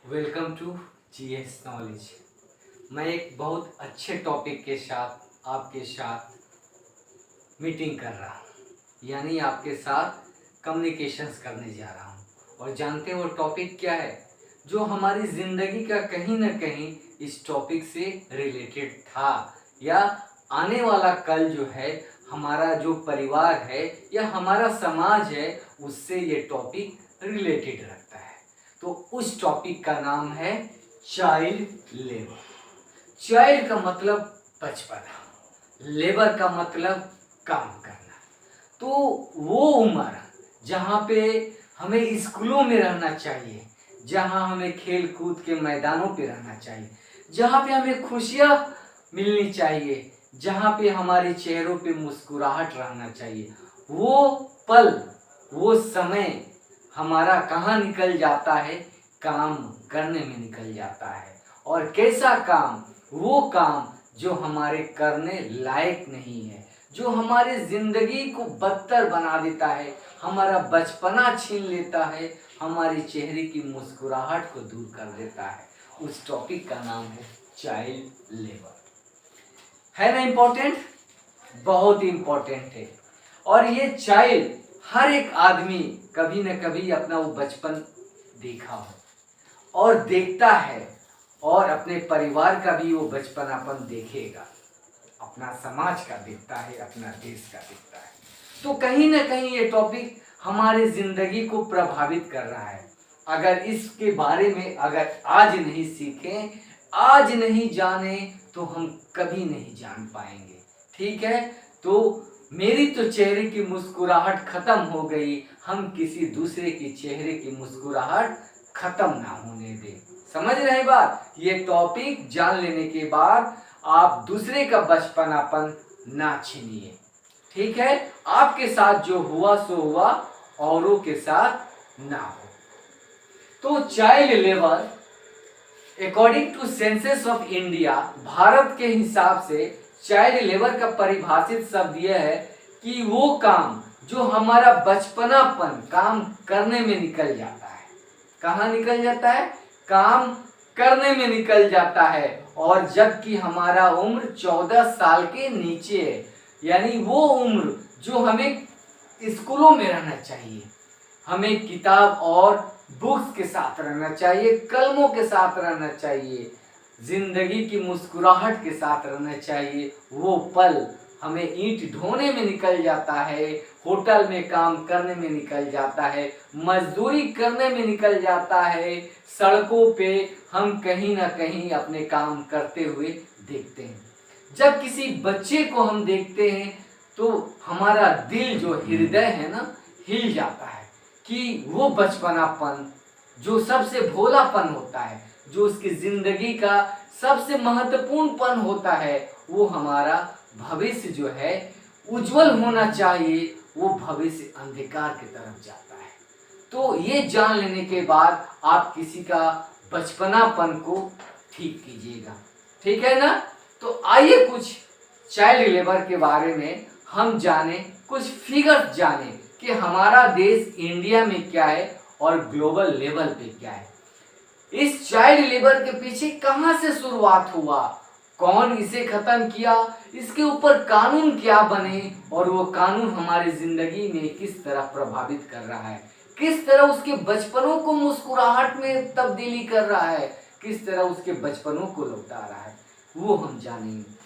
Welcome to GS knowledge. मैं एक बहुत अच्छे टॉपिक के साथ आपके साथ मीटिंग कर रहा हूँ, यानी आपके साथ कम्युनिकेशंस करने जा रहा हूँ। और जानते हैं वो टॉपिक क्या है जो हमारी ज़िंदगी का कहीं ना कहीं इस टॉपिक से रिलेटेड था, या आने वाला कल जो है हमारा जो परिवार है या हमारा समाज है उससे ये टॉपिक रिलेटेड रखता है। तो उस टॉपिक का नाम है चाइल्ड लेबर। चाइल्ड का मतलब बचपना, लेबर का मतलब काम करना। तो वो उम्र जहाँ पे हमें स्कूलों में रहना चाहिए, जहाँ हमें खेल कूद के मैदानों पे रहना चाहिए, जहाँ पे हमें खुशियाँ मिलनी चाहिए, जहाँ पे हमारे चेहरों पे मुस्कुराहट रहना चाहिए, वो पल वो समय हमारा कहाँ निकल जाता है? काम करने में निकल जाता है। और कैसा काम? वो काम जो हमारे करने लायक नहीं है, जो हमारे जिंदगी को बदतर बना देता है, हमारा बचपना छीन लेता है, हमारे चेहरे की मुस्कुराहट को दूर कर देता है। उस टॉपिक का नाम है चाइल्ड लेबर। है ना इम्पोर्टेंट? बहुत इम्पोर्टेंट है। और ये चाइल्ड हर एक आदमी कभी न कभी अपना वो बचपन देखा हो और देखता है, और अपने परिवार का भी वो बचपनापन देखेगा, अपना समाज का देखता है, अपना देश का देखता है। तो कहीं ना कहीं ये टॉपिक हमारे जिंदगी को प्रभावित कर रहा है। अगर इसके बारे में अगर आज नहीं सीखें, आज नहीं जाने, तो हम कभी नहीं जान पाएंगे। ठीक है? तो मेरी तो चेहरे की मुस्कुराहट खत्म हो गई, हम किसी दूसरे के चेहरे की मुस्कुराहट खत्म ना होने दें। समझ रहे बात? ये टॉपिक जान लेने के बाद आप दूसरे का बचपनापन ना छीनिए। ठीक है? आपके साथ जो हुआ सो हुआ, औरों के साथ ना हो। तो child labour according to census of India, Bharat के हिसाब से चाइल्ड लेबर का परिभाषित शब्द यह है कि वो काम जो हमारा बचपनापन काम करने में निकल जाता है। कहाँ निकल जाता है? काम करने में निकल जाता है। और जबकि हमारा उम्र 14 साल के नीचे है, यानी वो उम्र जो हमें स्कूलों में रहना चाहिए, हमें किताब और बुक्स के साथ रहना चाहिए, कलमों के साथ रहना चाहिए, जिंदगी की मुस्कुराहट के साथ रहना चाहिए। वो पल हमें ईंट ढोने में निकल जाता है, होटल में काम करने में निकल जाता है, मजदूरी करने में निकल जाता है, सड़कों पे हम कहीं ना कहीं अपने काम करते हुए देखते हैं। जब किसी बच्चे को हम देखते हैं तो हमारा दिल जो हृदय है ना, हिल जाता है कि वो बचपनापन जो सबसे भोलापन होता है, जो उसकी जिंदगी का सबसे महत्वपूर्ण पन होता है, वो हमारा भविष्य जो है उज्जवल होना चाहिए, वो भविष्य अंधकार की तरफ जाता है। तो ये जान लेने के बाद आप किसी का बचपनापन को ठीक कीजिएगा। ठीक है ना? तो आइए कुछ चाइल्ड लेबर के बारे में हम जाने, कुछ फिगर्स जाने कि हमारा देश इंडिया में क्या है और ग्लोबल लेवल पे क्या है। इस चाइल्ड लेबर के पीछे कहां से शुरुआत हुआ, कौन इसे खत्म किया, इसके ऊपर कानून क्या बने, और वो कानून हमारी जिंदगी में किस तरह प्रभावित कर रहा है, किस तरह उसके बचपनों को मुस्कुराहट में तब्दीली कर रहा है, किस तरह उसके बचपनों को लौटा रहा है, वो हम जानेंगे।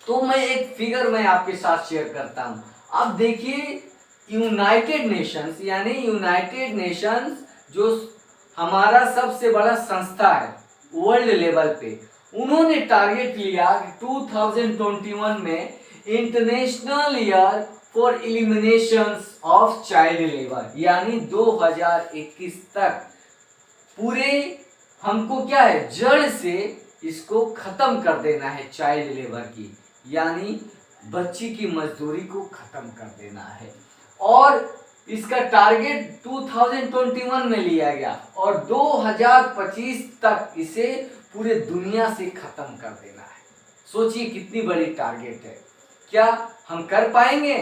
तो मैं एक फिगर मैं आपके साथ शेयर करता हूं। अब देखिए, यूनाइटेड नेशंस, यानी यूनाइटेड नेशंस जो हमारा सबसे बड़ा संस्था है वर्ल्ड लेवल पे, उन्होंने टारगेट लिया 2021 में international year for elimination of child labour, यानी 2021 तक पूरे हमको क्या है, जड़ से इसको खत्म कर देना है चाइल्ड लेबर की, यानी बच्ची की मजदूरी को खत्म कर देना है। और इसका टारगेट 2021 में लिया गया और 2025 तक इसे पूरे दुनिया से खत्म कर देना है। सोचिए कितनी बड़ी टारगेट है। क्या हम कर पाएंगे?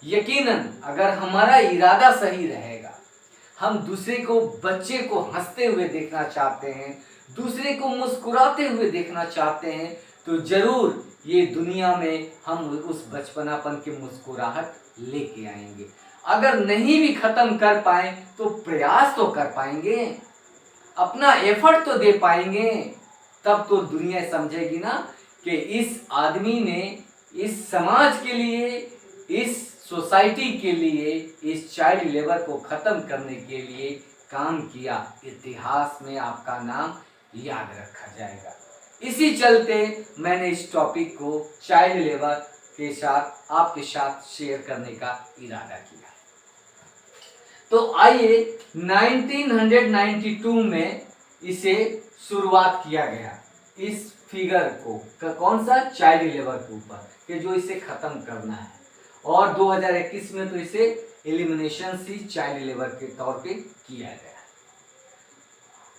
यकीनन, अगर हमारा इरादा सही रहेगा, हम दूसरे को, बच्चे को हंसते हुए देखना चाहते हैं, दूसरे को मुस्कुराते हुए देखना चाहते हैं, तो जरूर ये दुनिया में हम उस बचपनापन की मुस्कुराहट लेके आएंगे। अगर नहीं भी खत्म कर पाए तो प्रयास तो कर पाएंगे, अपना एफर्ट तो दे पाएंगे। तब तो दुनिया समझेगी ना कि इस आदमी ने इस समाज के लिए, इस सोसाइटी के लिए, इस चाइल्ड लेबर को खत्म करने के लिए काम किया। इतिहास में आपका नाम याद रखा जाएगा। इसी चलते मैंने इस टॉपिक को चाइल्ड लेबर के साथ आपके साथ शेयर करने का इरादा किया। तो आइए 1992 में इसे शुरुआत किया गया, इस फिगर को, कौन सा, चाइल्ड लेबर के ऊपर, कि जो इसे खत्म करना है। और 2021 में तो इसे एलिमिनेशन सी चाइल्ड लेबर के तौर पे किया गया।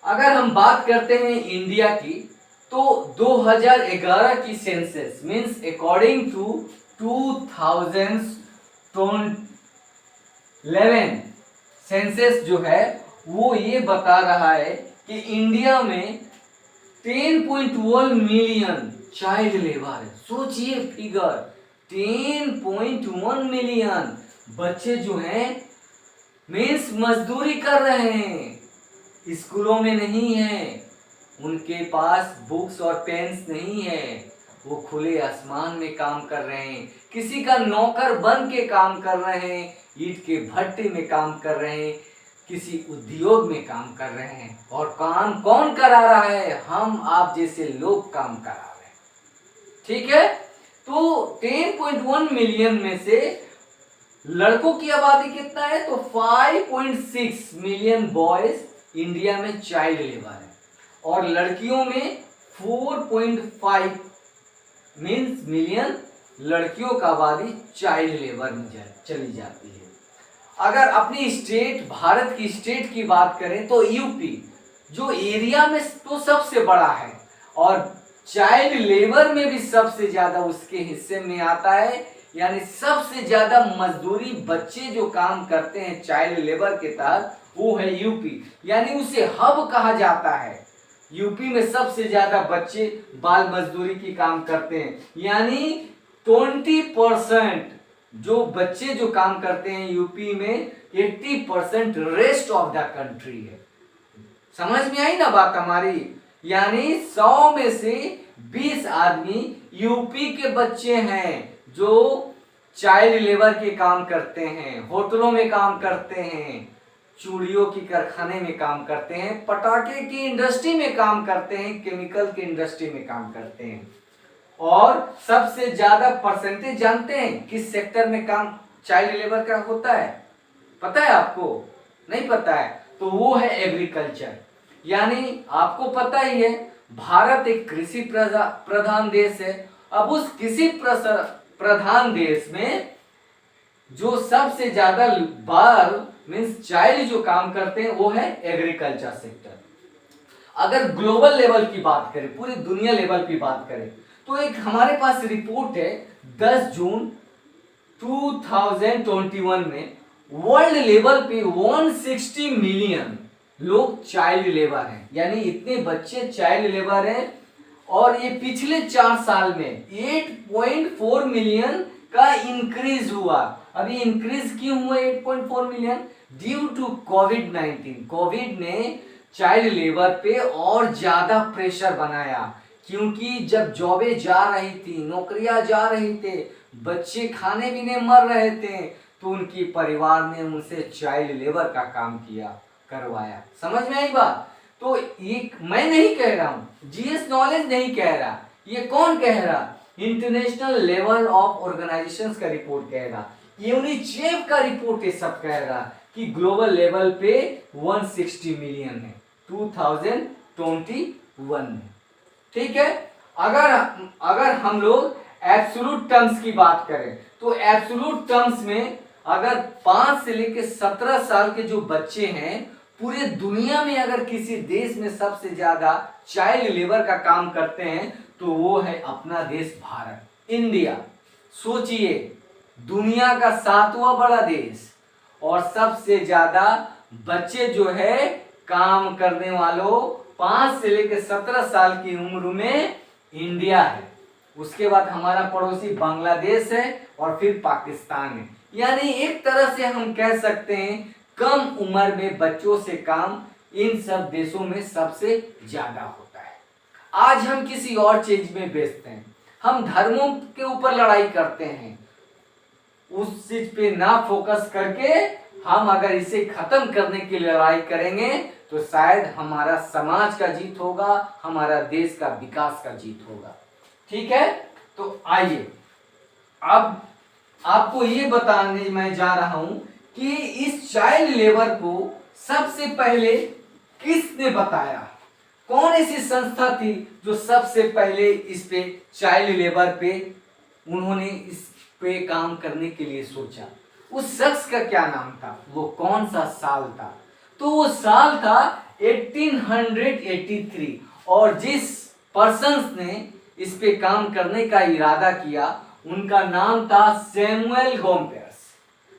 अगर हम बात करते हैं इंडिया की, तो 2011 की census means according to 2011 census जो है वो ये बता रहा है कि इंडिया में 10.1 मिलियन चाइल्ड लेबर है। सोचिए फिगर, 10.1 मिलियन बच्चे जो हैं मीन्स मजदूरी कर रहे हैं, स्कूलों में नहीं है, उनके पास बुक्स और पेन्स नहीं है, वो खुले आसमान में काम कर रहे हैं, किसी का नौकर बन के काम कर रहे हैं, ईंट के भट्टे में काम कर रहे हैं, किसी उद्योग में काम कर रहे हैं। और काम कौन करा रहा है? हम आप जैसे लोग काम करा रहे हैं। ठीक है, तो 10.1 मिलियन में से लड़कों की आबादी कितना है? तो 5.6 मिलियन बॉयज इंडिया में चाइल्ड लेबर है, और लड़कियों में 4.5 मीन्स मिलियन लड़कियों का आबादी चाइल्ड लेबर में चली जाती है। अगर अपनी स्टेट, भारत की स्टेट की बात करें तो यूपी जो एरिया में तो सबसे बड़ा है, और चाइल्ड लेबर में भी सबसे ज्यादा उसके हिस्से में आता है, यानी सबसे ज्यादा मजदूरी बच्चे जो काम करते हैं चाइल्ड लेबर के तहत, वो है यूपी, यानी उसे हब कहा जाता है। यूपी में सबसे ज्यादा बच्चे बाल मजदूरी की काम करते हैं, यानी 20% जो बच्चे जो काम करते हैं यूपी में, 80% रेस्ट ऑफ द कंट्री है। समझ में आई ना बात हमारी? यानी 100 में से 20 आदमी यूपी के बच्चे हैं जो चाइल्ड लेबर के काम करते हैं, होटलों में काम करते हैं, चूड़ियों की कारखाने में काम करते हैं, पटाखे की इंडस्ट्री में काम करते हैं, केमिकल की इंडस्ट्री में काम करते हैं। और सबसे ज्यादा परसेंटेज जानते हैं किस सेक्टर में काम चाइल्ड लेबर का होता है? पता है आपको? नहीं पता है तो वो है एग्रीकल्चर। यानी आपको पता ही है भारत एक कृषि प्रधान देश है। अब उस कृषि प्रधान देश में जो सबसे ज्यादा बाल मीन्स चाइल्ड जो काम करते हैं वो है एग्रीकल्चर सेक्टर। अगर ग्लोबल लेवल की बात करें, पूरी दुनिया लेवल की बात करें, तो एक हमारे पास रिपोर्ट है 10 जून 2021 में वर्ल्ड लेवल पे 160 मिलियन लोग चाइल्ड लेबर हैं, यानी इतने बच्चे चाइल्ड लेबर हैं। और ये पिछले 4 साल में 8.4 मिलियन का इंक्रीज हुआ। अभी इंक्रीज क्यों हुआ 8.4 मिलियन? ड्यू टू कोविड-19। कोविड ने चाइल्ड लेबर पे और ज्यादा प्रेशर बनाया, क्योंकि जब जॉबें जा रही थी, नौकरियां जा रही थे, बच्चे खाने पीने मर रहे थे, तो उनकी परिवार ने उनसे चाइल्ड लेबर का काम करवाया। समझ में आई बात? तो ये मैं नहीं कह रहा हूं, जीएस नॉलेज नहीं कह रहा, ये कौन कह रहा? इंटरनेशनल लेवल ऑफ ऑर्गेनाइजेशंस का रिपोर्ट कह रहा, यूनिसेफ का रिपोर्ट ये सब कह रहा कि ग्लोबल लेवल पे 160 मिलियन है 2021 में। ठीक है, अगर हम लोग एब्सोल्यूट टर्म्स की बात करें तो एब्सोल्यूट टर्म्स में अगर 5 से लेकर 17 साल के जो बच्चे हैं पूरे दुनिया में, अगर किसी देश में सबसे ज्यादा चाइल्ड लेबर का काम करते हैं तो वो है अपना देश भारत, इंडिया। सोचिए, दुनिया का 7वां बड़ा देश और सबसे ज्यादा बच्चे जो है काम करने वालों 5 से लेकर 17 साल की उम्र में इंडिया है, उसके बाद हमारा पड़ोसी बांग्लादेश है और फिर पाकिस्तान है। यानी एक तरह से हम कह सकते हैं कम उम्र में बच्चों से काम इन सब देशों में सबसे ज्यादा होता है। आज हम किसी और चीज में व्यस्त हैं, हम धर्मों के ऊपर लड़ाई करते हैं, उस चीज पे ना फोकस करके हम अगर इसे खत्म करने की लड़ाई करेंगे तो शायद हमारा समाज का जीत होगा, हमारा देश का विकास का जीत होगा। ठीक है, तो आइए अब आपको ये बताने मैं जा रहा हूं कि इस चाइल्ड लेबर को सबसे पहले किसने बताया, कौन ऐसी संस्था थी जो सबसे पहले इस पे चाइल्ड लेबर पे उन्होंने इस पे काम करने के लिए सोचा। उस शख्स का क्या नाम था, वो कौन सा साल था, तो वो साल था 1883 और जिस पर्सन्स ने इस पे काम करने का इरादा किया उनका नाम था सैमुअल गोम्पेस।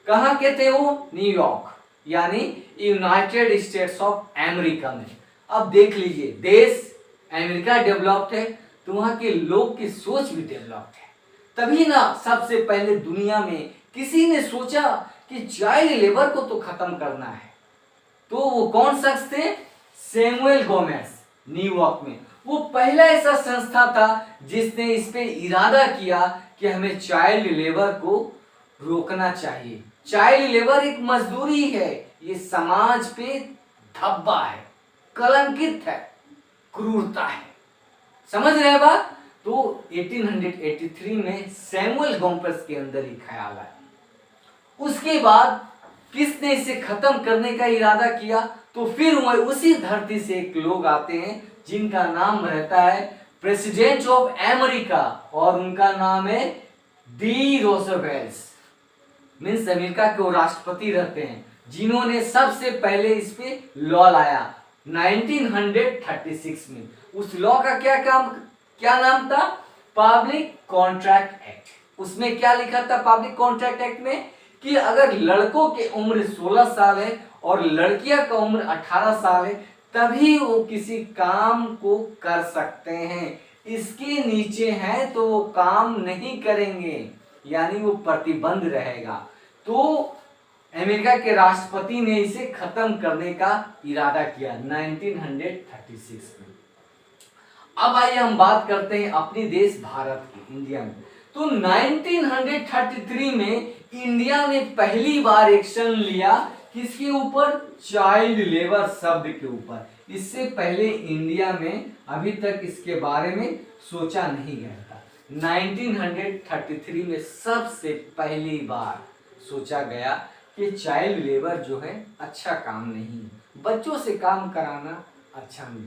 कहाँ के थे वो, न्यूयॉर्क यानी यूनाइटेड स्टेट्स ऑफ अमेरिका में। अब देख लीजिए, देश अमेरिका डेवलप्ड है तो वहां के लोग की सोच भी डेवलप्ड है, तभी ना सबसे पहले दुनिया में किसी ने सोचा कि चाइल्ड लेबर को तो खत्म करना है। तो वो कौन शख्स थे, सैमुअल गोमेस, न्यूयॉर्क में। वो पहला ऐसा संस्था था जिसने इस पे इरादा किया कि हमें चाइल्ड लेबर को रोकना चाहिए। चाइल्ड लेबर एक मजदूरी है, ये समाज पे धब्बा है, कलंकित है, क्रूरता है। समझ रहे बात। तो 1883 में सैमुअल गोम्पेस के अंदर ही ख्याल आया। उसके बाद किसने इसे खत्म करने का इरादा किया, तो फिर उसी धरती से एक लोग आते हैं जिनका नाम रहता है प्रेसिडेंट ऑफ अमेरिका और उनका नाम है डी रोosevelt। मीन्स अमेरिका के वो राष्ट्रपति रहते हैं जिन्होंने सबसे पहले इस पे लॉ लाया 1936 में। उस लॉ का क्या नाम था, पब्लिक कॉन्ट्रैक्ट एक्ट। उसमें क्या लिखा था पब्लिक कॉन्ट्रैक्ट एक्ट में कि अगर लड़कों की उम्र 16 साल है और लड़कियां का उम्र 18 साल है तभी वो किसी काम को कर सकते हैं, इसके नीचे हैं तो वो काम नहीं करेंगे, यानी वो प्रतिबंध रहेगा। तो अमेरिका के राष्ट्रपति ने इसे खत्म करने का इरादा किया 1936 में। अब आइए हम बात करते हैं अपनी देश भारत की, इंडिया में। तो 1933 में इंडिया ने पहली बार एक्शन लिया किसके ऊपर, चाइल्ड लेबर शब्द के ऊपर। इससे पहले इंडिया में अभी तक इसके बारे में सोचा नहीं गया था। 1933 में सबसे पहली बार सोचा गया कि चाइल्ड लेबर जो है अच्छा काम नहीं है, बच्चों से काम कराना अच्छा नहीं।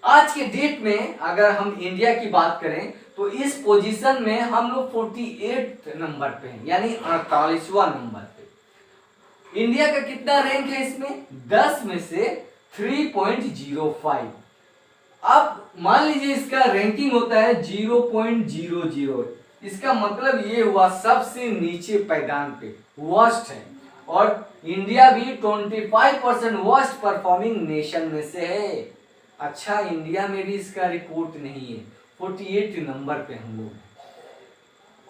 आज के डेट में अगर हम इंडिया की बात करें तो इस पोजीशन में हम लोग 48 नंबर पे हैं, यानी 48वां नंबर पे। इंडिया का कितना रैंक है इसमें, 10 में से 3.05। अब मान लीजिए इसका रैंकिंग होता है 0.00, इसका मतलब ये हुआ सबसे नीचे पैदान पे, वर्स्ट है। और इंडिया भी 25% वर्स्ट परफॉर्मिंग नेशन में से है। अच्छा, इंडिया में भी इसका रिपोर्ट नहीं है, 48 नंबर पे हम लोग।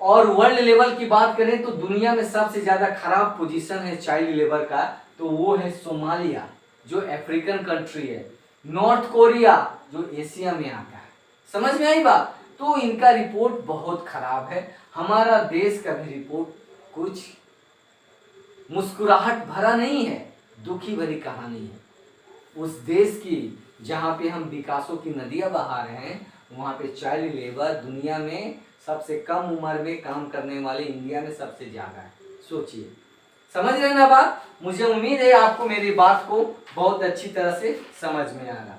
और वर्ल्ड लेवल की बात करें तो दुनिया में सबसे ज्यादा खराब पोजीशन है चाइल्ड लेबर का, तो वो है सोमालिया जो अफ्रीकन कंट्री है, नॉर्थ कोरिया जो एशिया में आता है। समझ में आई बात। तो इनका रिपोर्ट बहुत खराब है। हमारा देश का भी रिपोर्ट कुछ मुस्कुराहट भरा नहीं है, दुखी भरी कहानी है। उस देश की जहाँ पे हम विकासों की नदियां बहा रहे हैं वहाँ पे चाइल्ड लेबर दुनिया में सबसे कम उम्र में काम करने वाले इंडिया में सबसे ज्यादा है। सोचिए, समझ रहे ना बात। मुझे उम्मीद है आपको मेरी बात को बहुत अच्छी तरह से समझ में आ रहा।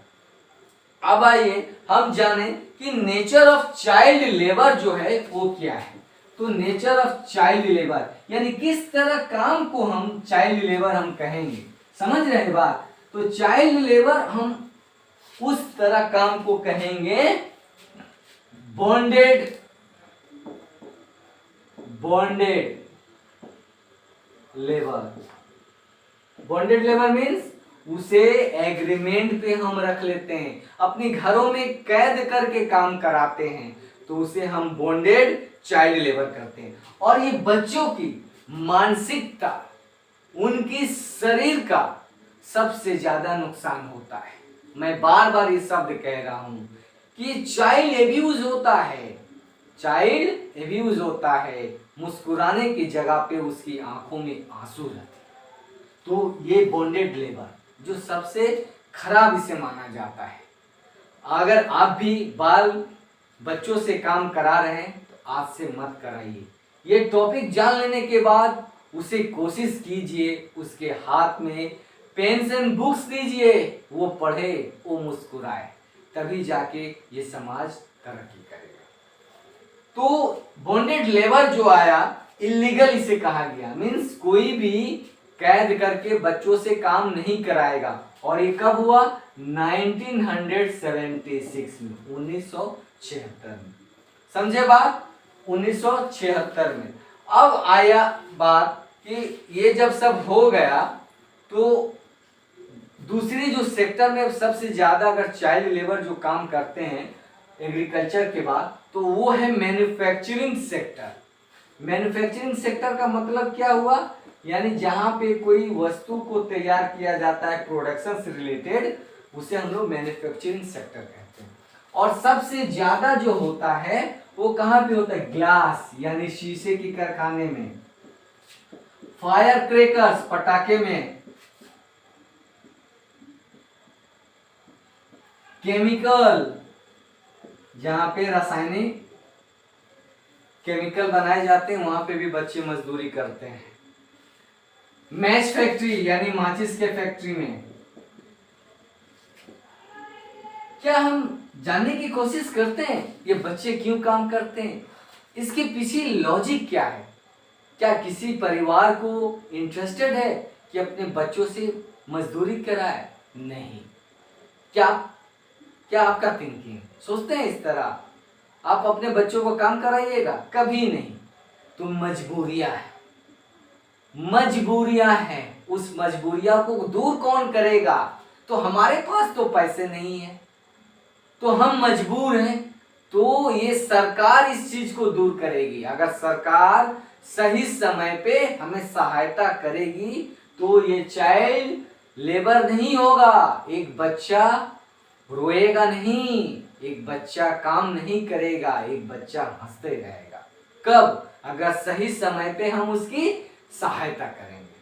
अब आइए हम जाने कि नेचर ऑफ चाइल्ड लेबर जो है वो क्या है। तो नेचर ऑफ चाइल्ड लेबर यानी किस तरह काम को हम चाइल्ड लेबर हम कहेंगे, समझ रहे हैं बात। तो चाइल्ड लेबर हम उस तरह काम को कहेंगे bonded labour, bonded labour means उसे एग्रीमेंट पे हम रख लेते हैं, अपने घरों में कैद करके काम कराते हैं, तो उसे हम बॉन्डेड चाइल्ड लेबर करते हैं। और ये बच्चों की मानसिकता, उनकी शरीर का सबसे ज्यादा नुकसान होता है। मैं बार बार ये शब्द कह रहा हूं कि चाइल्ड एब्यूज होता है, चाइल्ड एब्यूज होता है। मुस्कुराने की जगह पे उसकी आंखों में आंसू रहते हैं। तो ये बॉन्डेड लेबर जो सबसे खराब इसे माना जाता है। अगर आप भी बच्चों से काम करा रहे हैं तो आज से मत कराइए। ये टॉपिक जान लेने के बाद उसे कोशिश कीजिए, उसके हाथ में पेंशन बुक्स दीजिए, वो पढ़े, वो मुस्कुराए, तभी जाके ये समाज तरक्की करेगा। तो बॉन्डेड लेबर जो आया, इलीगल इसे कहा गया, मीन्स कोई भी कैद करके बच्चों से काम नहीं कराएगा। और ये कब हुआ? 1976 में, 1976 में। समझे बात? 1976 में। अब आया बात कि ये जब सब हो गया तो दूसरी जो सेक्टर में सबसे ज्यादा अगर चाइल्ड लेबर जो काम करते हैं एग्रीकल्चर के बाद, तो वो है मैन्युफैक्चरिंग सेक्टर। मैन्युफैक्चरिंग सेक्टर का मतलब क्या हुआ? यानी जहां पे कोई वस्तु को तैयार किया जाता है प्रोडक्शन से रिलेटेड, उसे हम लोग मैन्युफैक्चरिंग सेक्टर कहते हैं। और सबसे ज्यादा जो होता है वो कहां पे होता है? ग्लास यानी शीशे की कारखाने में, फायर क्रैकर्स पटाखे में, केमिकल जहां पे रासायनिक केमिकल बनाए जाते हैं वहां पे भी बच्चे मजदूरी करते हैं। मैच फैक्ट्री यानी माचिस के फैक्ट्री में। क्या हम जानने की कोशिश करते हैं ये बच्चे क्यों काम करते हैं? इसके पीछे लॉजिक क्या है? क्या किसी परिवार को इंटरेस्टेड है कि अपने बच्चों से मजदूरी कराए? नहीं। क्या आपका थिंकिंग? सोचते हैं इस तरह आप अपने बच्चों को काम कराइएगा? कभी नहीं। तो मजबूरियां हैं, उस मजबूरियां को दूर कौन करेगा? तो हमारे पास तो पैसे नहीं है, तो हम मजबूर हैं, तो ये सरकार इस चीज को दूर करेगी। अगर सरकार सही समय पे हमें सहायता करेगी तो ये चाइल्ड लेबर नहीं होगा। एक बच्चा रोएगा नहीं, एक बच्चा काम नहीं करेगा, एक बच्चा हंसते रहेगा। कब? अगर सही समय पे हम उसकी सहायता करेंगे।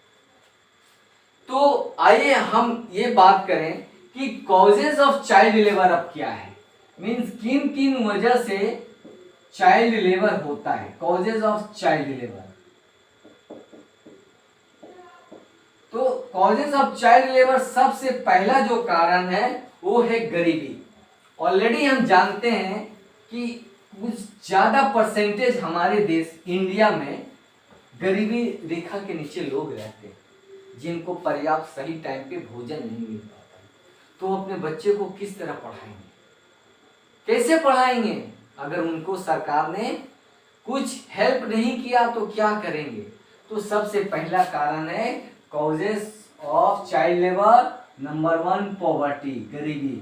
तो आइए हम ये बात करें कि कॉजेज ऑफ चाइल्ड लेबर अब क्या है, मीन्स किन किन वजह से चाइल्ड लेबर होता है। कॉजेज ऑफ चाइल्ड लेबर, तो कॉजेज ऑफ चाइल्ड लेबर सबसे पहला जो कारण है वो है गरीबी। ऑलरेडी हम जानते हैं कि कुछ ज्यादा परसेंटेज हमारे देश इंडिया में गरीबी रेखा के नीचे लोग रहते हैं, जिनको पर्याप्त सही टाइम पे भोजन नहीं मिल पाता। तो अपने बच्चे को किस तरह पढ़ाएंगे, कैसे पढ़ाएंगे? अगर उनको सरकार ने कुछ हेल्प नहीं किया तो क्या करेंगे? तो सबसे पहला कारण है causes of child labour. Number 1 poverty, गरीबी।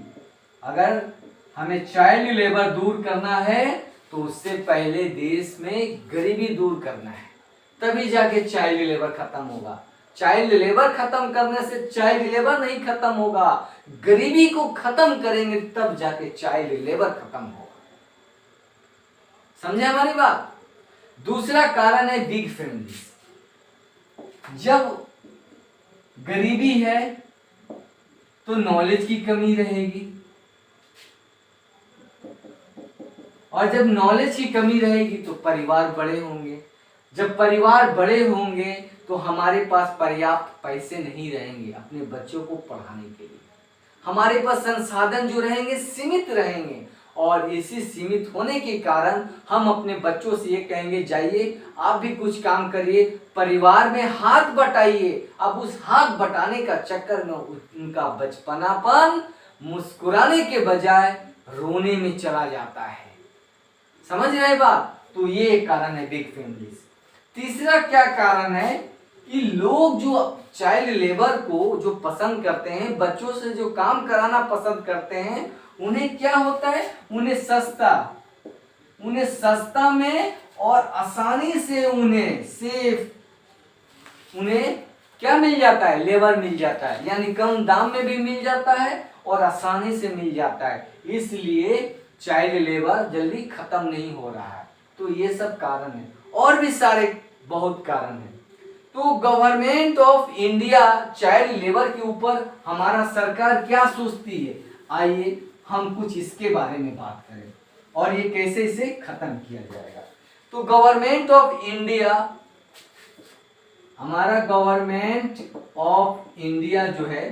अगर हमें चाइल्ड लेबर दूर करना है तो उससे पहले देश में गरीबी दूर करना है, तभी जाके चाइल्ड लेबर खत्म होगा। चाइल्ड लेबर खत्म करने से चाइल्ड लेबर नहीं खत्म होगा, गरीबी को खत्म करेंगे तब जाके चाइल्ड लेबर खत्म होगा। समझे हमारी बात? दूसरा कारण है बिग फैमिली। जब गरीबी है तो नॉलेज की कमी रहेगी, और जब नॉलेज की कमी रहेगी तो परिवार बड़े होंगे। जब परिवार बड़े होंगे तो हमारे पास पर्याप्त पैसे नहीं रहेंगे अपने बच्चों को पढ़ाने के लिए। हमारे पास संसाधन जो रहेंगे सीमित रहेंगे, और इसी सीमित होने के कारण हम अपने बच्चों से ये कहेंगे जाइए आप भी कुछ काम करिए, परिवार में हाथ बटाइए। अब उस हाथ बटाने का चक्कर में उनका बचपनापन मुस्कुराने के बजाय रोने में चला जाता है। समझ रहे बात? तो ये एक कारण है बिग फैमिलीज। तीसरा क्या कारण है कि लोग जो चाइल्ड लेबर को जो पसंद करते हैं, बच्चों से जो काम कराना पसंद करते हैं, उन्हें क्या होता है, उन्हें सस्ता में और आसानी से उन्हें क्या मिल जाता है, लेबर मिल जाता है, यानी कम दाम में भी मिल जाता है और आसानी से मिल जाता है। इसलिए चाइल्ड लेबर जल्दी खत्म नहीं हो रहा है। तो ये सब कारण है, और भी सारे बहुत कारण है। तो government of India child labour के ऊपर हमारा सरकार क्या सोचती है, आइए हम कुछ इसके बारे में बात करें और ये कैसे इसे खत्म किया जाएगा। तो गवर्नमेंट ऑफ इंडिया, हमारा गवर्नमेंट ऑफ इंडिया जो है,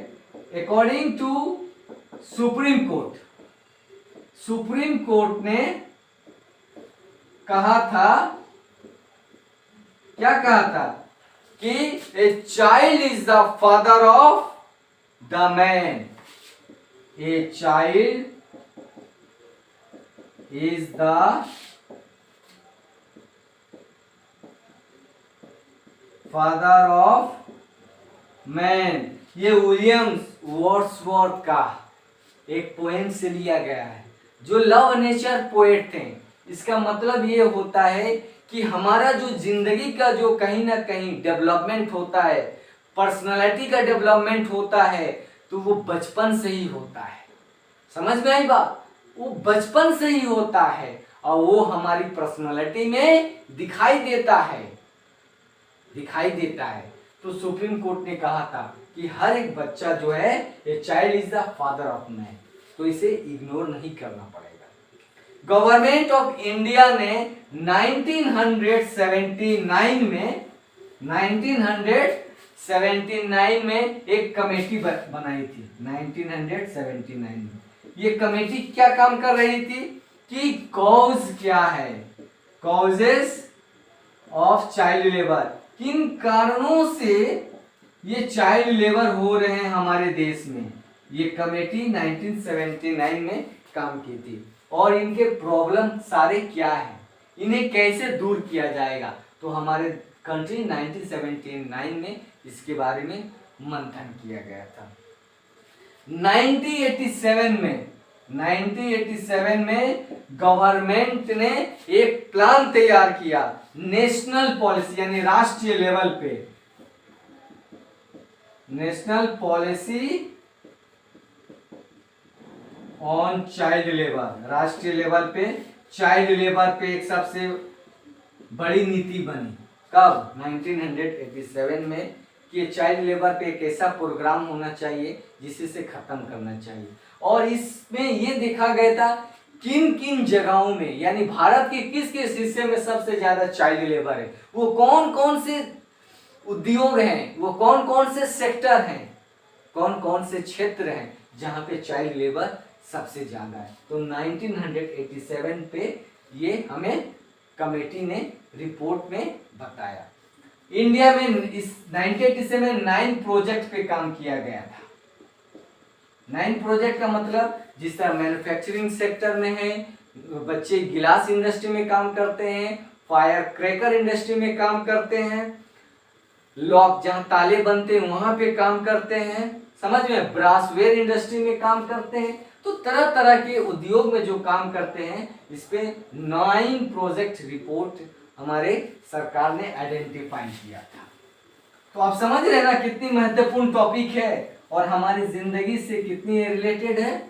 अकॉर्डिंग टू सुप्रीम कोर्ट ने कहा था, क्या कहा था, कि a child is the father of the man, a child is the father of man. ये विलियम्स वर्ड्सवर्थ का एक पोएम से लिया गया है, जो लव नेचर पोएट थे। इसका मतलब ये होता है कि हमारा जो जिंदगी का जो कहीं ना कहीं डेवलपमेंट होता है, पर्सनालिटी का डेवलपमेंट होता है, तो वो बचपन से ही होता है। समझ में आई बात? वो बचपन से ही होता है और वो हमारी पर्सनालिटी में दिखाई देता है। तो सुप्रीम कोर्ट ने कहा था कि हर एक बच्चा जो है, ये child is the father of man, तो इसे इग्नोर नहीं करना पड़ेगा। गवर्नमेंट ऑफ इंडिया ने 1979 में एक कमेटी बनाई थी। 1979 में ये कमेटी क्या काम कर रही थी कि कॉज क्या है, कॉजेस ऑफ चाइल्ड लेबर, किन कारणों से ये चाइल्ड लेबर हो रहे हैं हमारे देश में। ये कमेटी 1979 में काम की थी और इनके प्रॉब्लम सारे क्या हैं, इन्हें कैसे दूर किया जाएगा। तो हमारे कंट्री 1979 में इसके बारे में मंथन किया गया था। 1987 में गवर्नमेंट ने एक प्लान तैयार किया, नेशनल पॉलिसी यानी राष्ट्रीय लेवल पे, national policy on child labour. राष्ट्रीय लेवल पे चाइल्ड लेबर पे एक सबसे बड़ी नीति बनी। कब? 1987 में, कि चाइल्ड लेबर पे एक ऐसा प्रोग्राम होना चाहिए जिसे खत्म करना चाहिए। और इसमें ये देखा गया था किन किन जगहों में, यानी भारत के किस किस हिस्से में सबसे ज्यादा चाइल्ड लेबर है, वो कौन कौन से उद्योग हैं, वो कौन कौन से सेक्टर हैं, कौन कौन से क्षेत्र हैं जहां पे चाइल्ड लेबर सबसे ज्यादा है। तो 1987 पे ये हमें कमेटी ने रिपोर्ट में बताया। इंडिया में इस 1987 में 9 प्रोजेक्ट पे काम किया गया था। 9 प्रोजेक्ट का मतलब जिस तरह मैन्युफैक्चरिंग सेक्टर में है, बच्चे गिलास इंडस्ट्री में काम करते हैं, फायर क्रैकर इंडस्ट्री में काम करते हैं, लॉक जहां ताले बनते हैं वहां पे काम करते हैं, समझ में, ब्रासवेयर इंडस्ट्री में काम करते हैं। तो तरह तरह के उद्योग में जो काम करते हैं, इस पे 9 प्रोजेक्ट रिपोर्ट हमारे सरकार ने आइडेंटिफाई किया था। तो आप समझ रहे हैं ना कितनी महत्वपूर्ण टॉपिक है और हमारी जिंदगी से कितनी रिलेटेड है,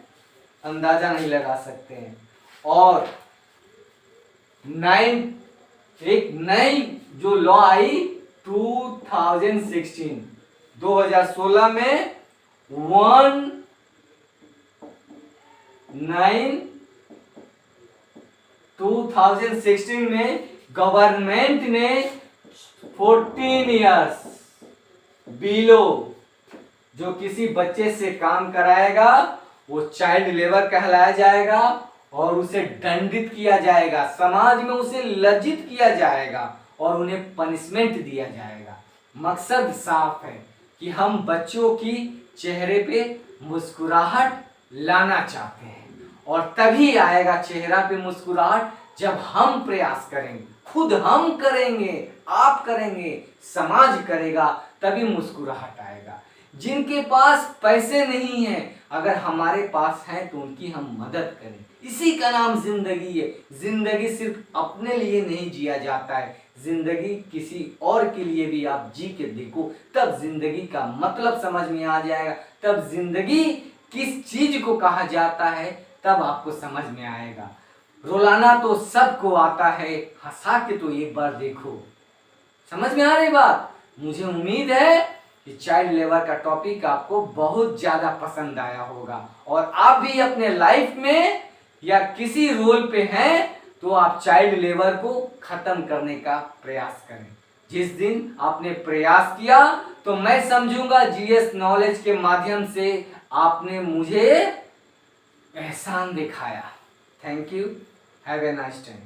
अंदाजा नहीं लगा सकते हैं। और 9 एक नई जो लॉ आई 2016 में 2016 में गवर्नमेंट ने 14 इयर्स बिलो जो किसी बच्चे से काम कराएगा वो चाइल्ड लेबर कहलाया जाएगा और उसे दंडित किया जाएगा, समाज में उसे लज्जित किया जाएगा और उन्हें पनिशमेंट दिया जाएगा। मकसद साफ है कि हम बच्चों की चेहरे पे मुस्कुराहट लाना चाहते हैं और तभी आएगा चेहरा पे मुस्कुराहट जब हम प्रयास करेंगे। खुद हम करेंगे, आप करेंगे, समाज करेगा, तभी मुस्कुराहट आएगा। जिनके पास पैसे नहीं हैं, अगर हमारे पास हैं तो उनकी हम मदद करें। इसी का नाम जिंदगी है। जिंदगी सिर्फ अपने लिए नहीं जिया जाता है, जिंदगी किसी और के लिए भी आप जी के देखो, तब जिंदगी का मतलब समझ में आ जाएगा। तब जिंदगी किस चीज को कहा जाता है तब आपको समझ में आएगा। रुलाना तो सबको आता है, हंसा के तो एक बार देखो। समझ में आ रही बात? मुझे उम्मीद है कि चाइल्ड लेबर का टॉपिक आपको बहुत ज्यादा पसंद आया होगा और आप भी अपने लाइफ में या किसी रोल पे हैं तो आप चाइल्ड लेबर को खत्म करने का प्रयास करें। जिस दिन आपने प्रयास किया तो मैं समझूंगा जीएस नॉलेज के माध्यम से आपने मुझे एहसान दिखाया। Thank you. Have a nice time.